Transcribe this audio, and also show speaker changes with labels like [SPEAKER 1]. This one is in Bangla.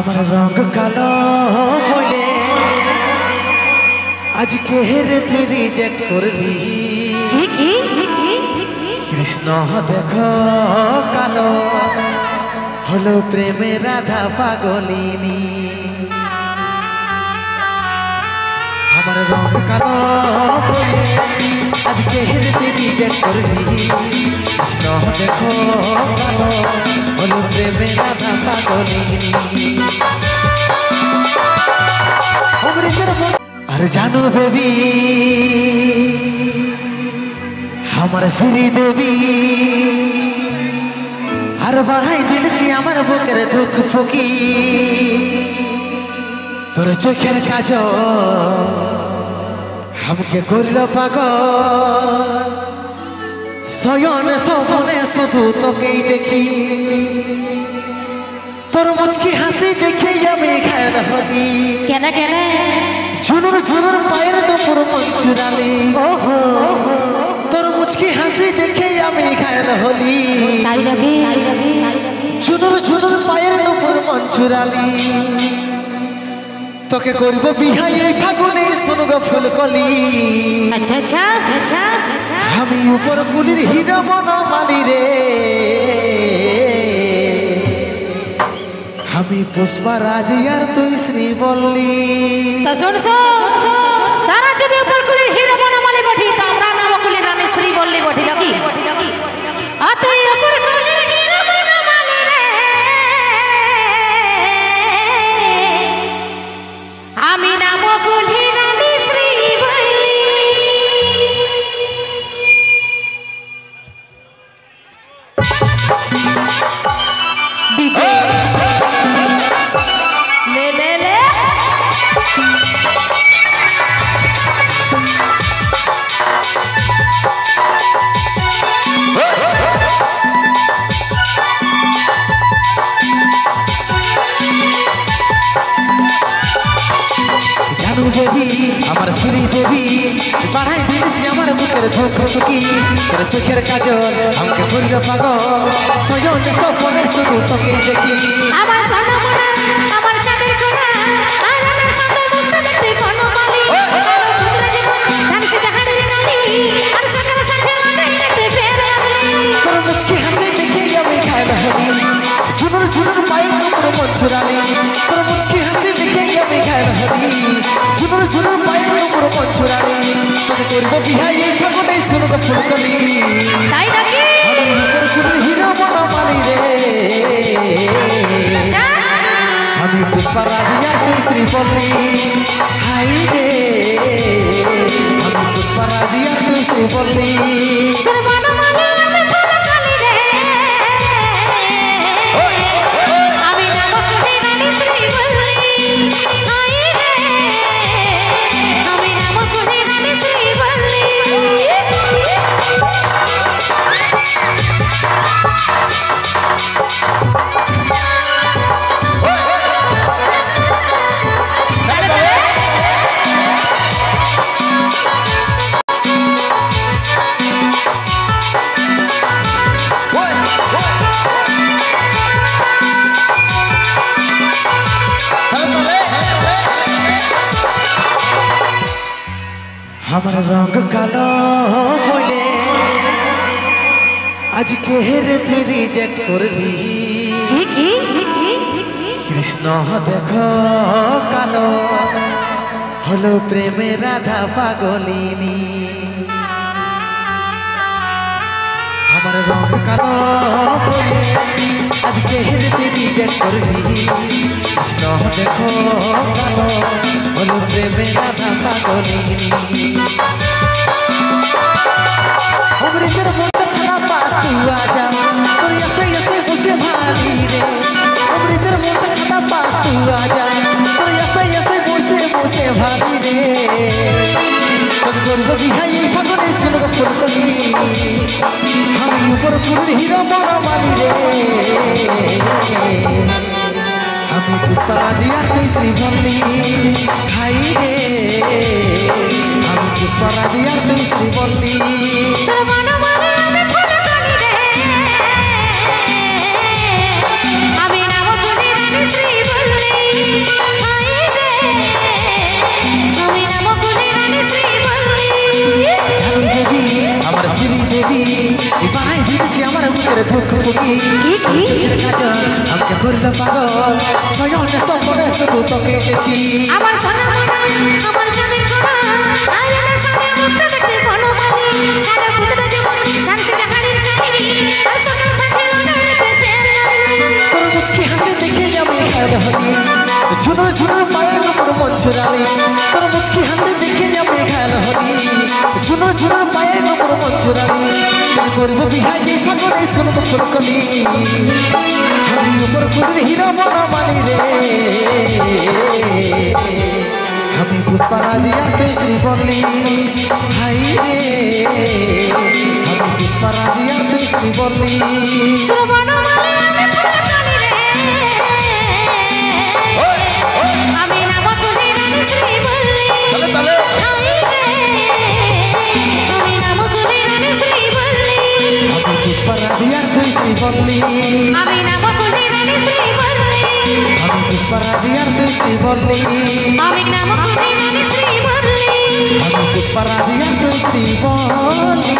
[SPEAKER 1] আমার রঙ কালো বলে আজকে হেরে তুই রিজেক্ট করলি। কৃষ্ণ দেখো কালো হলো প্রেমে রাধা পাগলিনী। আমার রঙ কালো বলে আজকে হেরে তুই রিজেক্ট করলি। কৃষ্ণ দেখো কালো হলো প্রেমে রাধা পাগলিনী। अरे जानो बेबी हमार श्री देवी আর বাড়াই দিলছি আমার বুকের দুঃখ ফুকি। তোর চোখের কাজ আমাকে করল পাগল। শয়ন স্বপ্নে শুধু তোকেই দেখি। তোর মুচকি হাসি দেখে আমি ঘায়ল হলি।
[SPEAKER 2] কেন কেন
[SPEAKER 1] ঝুনুর ঝুনুর পায়ের নুপুর মঞ্চুরালি। তোর মুচকি হাসি দেখে আমি ঘায়ল হলি। ঝুনুর ঝুনুর পায়ের নুপুর মঞ্চুরালি। তোকে করব বিহাই এই ফাগুনে শুনগো ফুলকলি।
[SPEAKER 2] আচ্ছা আচ্ছা আচ্ছা
[SPEAKER 1] আমি উপর কুলির হিরো বনমালী রে। আমি পুষ্পা রাজি আর তুই শ্রীবল্লী।
[SPEAKER 2] তো শোন তারা যদি উপর কুলির হিরো বনমালী বঠি তো আমরা নবকুলের রানী শ্রীবল্লী বঠি নাকি? আর তুই উপর কুলির হিরো বনমালী রে, আমি নবকুলের রানী শ্রীবল্লী। ডিজে ले ले ले
[SPEAKER 1] জানু দেবী আমার শ্রী দেবী বাড়াই দিলছি আমার বুকের ধুক ধুকি। তোর চোখের কাজল আমাকে করল পাগল। শয়ন স্বপ্নে শুধু তোকেই দেখি।
[SPEAKER 2] আমার সোনামোনা আমার চাঁদের কোনা আর আমার সাথে মুখটা দেখতে কোনো পালি। পুত্র জীবন ধানসে জাহানের নালি আর সকাল সাথে লাগাই দেখতে ফের লাগলি।
[SPEAKER 1] তোর মুচকি হাসি দেখে আমি ঘায়ল হলি। ঝুনুর ঝুনুর পায়ের নুপুর মঞ্চুরালি। তোর মুচকি হাসি দেখে আমি ঘায়ল হলি। ঝুনুর ঝুনুর পায়ের নুপুর মঞ্চুরালি। তোকে করব বিহাই এই ফাগুনে শুনগো ফুলকলি।
[SPEAKER 2] তাই নাকি?
[SPEAKER 1] আমি উপর কুলির হিরো বনমালী রে। আমি পুষ্পা রাজি আর তুই শ্রীবল্লী। হাই রে আমি পুষ্পা রাজি আর তুই শ্রীবল্লী।
[SPEAKER 2] বনমালী আমি ফুলকলি রে, আমি নবকুলের রানী শ্রীবল্লী। হাই রে আমি নবকুলের রানী শ্রীবল্লী।
[SPEAKER 1] আমার রঙ কালো বলে আজকে হেরে তুই রিজেক্ট করলি। কৃষ্ণ দেখো কালো হলো প্রেমে রাধা পাগলিনী। আমার রঙ কালো বলে আজকে হেরে তুই রিজেক্ট করলি। কৃষ্ণ দেখো কালো হলো প্রেমে রাধা পাগলিনী। অমৃতের মোটা ছাড়া পাস তুই আজা তোর এসে এসে বসে ভালি রে। অমৃতের মোটা ছাড়া পাস তুই আজা তোর এসে এসে বসে বসে ভালি রে। তোকে করব বিহাই এই ফাগুনে শুনগো ফুলকলি। আমি উপর কুলির হিরো বনমালী রে। আমি পুষ্পা রাজি আর তুই শ্রীবল্লী। হাই রে আমি পুষ্পা রাজি আর তুই শ্রীবল্লী।
[SPEAKER 2] বনমালী আমি ফুলকলি রে, আমি নবকুলের রানী শ্রীবল্লী।
[SPEAKER 1] বুকের ফুকি চোখের কাজল আমাকে করল পাগল শয়নে স্বপ্নে শুধু তোকে দেখি
[SPEAKER 2] আমার সোনা মোনা আমার চাঁদের খোলা আয়নার সামনে মুখটা দেখতে বনমালী কালো পুতরা যেমন ধানসে জাহাড়ির কালি আর সকাল সাজে লাগাইতে ফের নারী
[SPEAKER 1] তোর মুচকি হাসি দেখে আমি খেয়াল হলি ঝুনুর ঝুনুর পায়ের উপর মন চুরালি তোর মুচকি হাসি দেখে আমি খেয়াল হলি ঝুনুর ঝুনুর পায়ের উপর মন চুরালি করবো বিহারি ফাগুনে শুনবো ফুলকলি আমি উপর করবি হিরো বনমালী রে আমি পুষ্পারাজি আতে শ্রীবল্লী হাই রে আমি পুষ্পারাজি আতে শ্রীবল্লী
[SPEAKER 2] শুনো বনমালী আমি ফুলকলি রে আমি নাম করি রানী শ্রীবল্লী
[SPEAKER 1] তালে
[SPEAKER 2] হাই রে আমি নাম করি রানী শ্রীবল্লী
[SPEAKER 1] আমি পুষ্পারাজি আতে শ্রীবল্লী
[SPEAKER 2] আমি নাম করি রানী শ্রীবল্লী
[SPEAKER 1] আমি পুষ্পারাজি আতে শ্রীবল্লী
[SPEAKER 2] আমি নাম করি রানী শ্রীবল্লী
[SPEAKER 1] আমি পুষ্পারাজি আতে শ্রীবল্লী